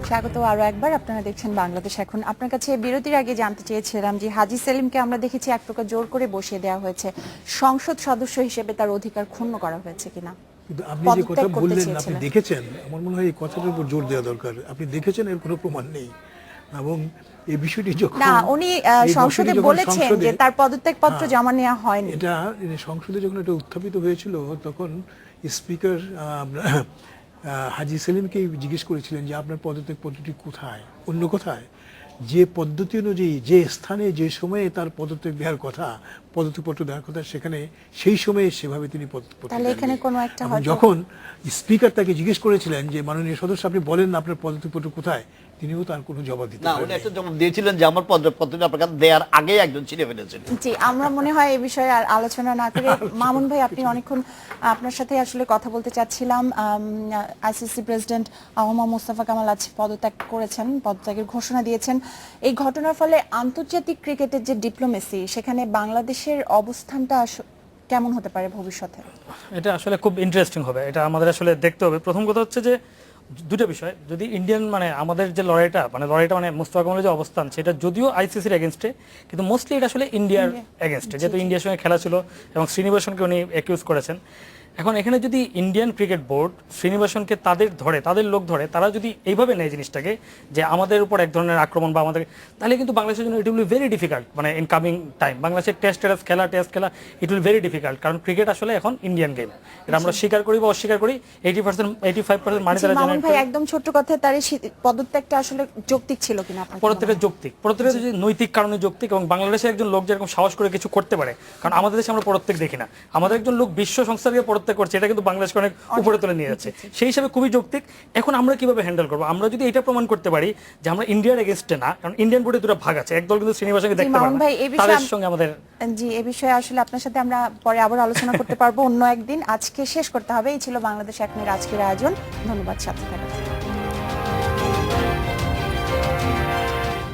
স্বাগত আরো একবার। আপনারা দেখছেন বাংলাদেশ এখন। আপনার কাছে বিরতির আগে জানতে চেয়েছিলাম যে হাজী সেলিমকে আমরা দেখেছি এক প্রকার জোর করে বসিয়ে দেওয়া হয়েছে, সংসদ সদস্য হিসেবে তার অধিকার ক্ষুণ্ণ করা হয়েছে কিনা? কিন্তু আপনি যে কথা বললেন আপনি দেখেছেন, আমার মনে হয় এই কথাটার উপর জোর দেওয়া দরকার। আপনি দেখেছেন, এর কোনো প্রমাণ নেই। এবং এই বিষয়টি যখন না, উনি সংসদে বলেছেন যে তার পদত্যাগ পত্র জমা নেওয়া হয়নি। এটা সংসদে যখন এটা উত্থাপিত হয়েছিল তখন স্পিকার হাজী সেলিমকে জিজ্ঞেস করেছিলেন যে আপনার পদত্যাগ পত্রটি কোথায়, অন্য কোথায়, যে পদ্ধতি অনুযায়ী যে স্থানে যে সময়ে তার পদত্যাগ দেওয়ার কথা, পদত্যাগপত্র দেওয়ার কথা, সেখানে সেই সময়ে সেভাবে তিনি তাহলে এখানে কোনো একটা যখন স্পিকার তাকে জিজ্ঞেস করেছিলেন যে মাননীয় সদস্য আপনি বলেন না আপনার পদত্যাগপত্র কোথায়, তিনিও তার কোনো জবাব দিতে না, উনি একটা জবাব দিয়েছিলেন যে আমার পদত্যাগপত্রটি আপনার কাছে দেওয়ার আগে একজন ছিঁড়ে ফেলেছেন। জি, আমরা মনে হয় এই বিষয়ে আর আলোচনা না করে মামুন ভাই, আপনি অনেকক্ষণ আপনার সাথে আসলে কথা বলতে চাচ্ছিলাম। আইসিসি প্রেসিডেন্ট মোহাম্মদ মোস্তফা কামাল আজ পদত্যাগ করেছেন, পদত্যাগের ঘোষণা দিয়েছেন। এই ঘটনার ফলে আন্তর্জাতিক ক্রিকেটের যে ডিপ্লোমেসি, সেখানে বাংলাদেশের অবস্থানটা কেমন হতে পারে ভবিষ্যতে? এটা আসলে খুব ইন্টারেস্টিং হবে, এটা আমাদের আসলে দেখতে হবে। প্রথম কথা হচ্ছে যে দুটো বিষয়, যদি ইন্ডিয়ান আমাদের যে লড়াইটা মানে মোস্তফা কামালের যে অবস্থান, সেটা যদিও আইসিসির এগেনস্টে, কিন্তু মোস্টলি এটা আসলে ইন্ডিয়ার এগেনস্টে, যেহেতু ইন্ডিয়ার সঙ্গে খেলা ছিল এবং শ্রীনিবাসনকে উনি অ্যাকিউজ করেছেন। এখন এখানে যদি ইন্ডিয়ান ক্রিকেট বোর্ড শ্রীনিবাসনকে তাদের লোক ধরে, তারা যদি এইভাবে নেয় জিনিসটাকে যে আমাদের উপর এক ধরনের আক্রমণ বা আমাদের, তাহলে কিন্তু বাংলাদেশের জন্য it will be very difficult, in coming time বাংলাদেশের টেস্ট খেলা ইট উইল ভেরি ডিফিকাল্ট। কারণ ক্রিকেট আসলে এখন ইন্ডিয়ান গেম, এটা আমরা স্বীকার করি বা অস্বীকার করি। 85% মানি তারা মামুন ভাই, একদম ছোট্ট কথা, তার পদত্যাগটা আসলে যৌক্তিক ছিল কিনা? পদত্যাগের পদত্যাগের যদি নৈতিক কারণে যৌক্তিক, এবং বাংলাদেশের একজন লোক যেরকম সাহস করে কিছু করতে পারে, কারণ আমাদের দেশে আমরা পদত্যাগ দেখি না, আমাদের একজন লোক বিশ্ব সংস্থাকে পদত্যাগ করছে, এটা কিন্তু বাংলাদেশকে অনেক উপরে তুলে নিয়ে যাচ্ছে, সেই হিসাবে খুবই যৌক্তিক। এখন আমরা কিভাবে হ্যান্ডেল করবো? আমরা যদি এটা প্রমাণ করতে পারি যে আমরা ইন্ডিয়ার এগেনস্টে না, কারণ ইন্ডিয়ান বোর্ডে দুটো ভাগ আছে, একদল কিন্তু শ্রীনিবাসনকে দেখতে পারে না, তাদের সঙ্গে আমাদের এই বিষয়ে আসলে আপনার সাথে আমরা পরে আবার আলোচনা করতে পারবো অন্য একদিন। আজকে শেষ করতে হবে। এই ছিল বাংলাদেশ এখনের আজকের আয়োজন। ধন্যবাদ সাথে থাকার জন্য।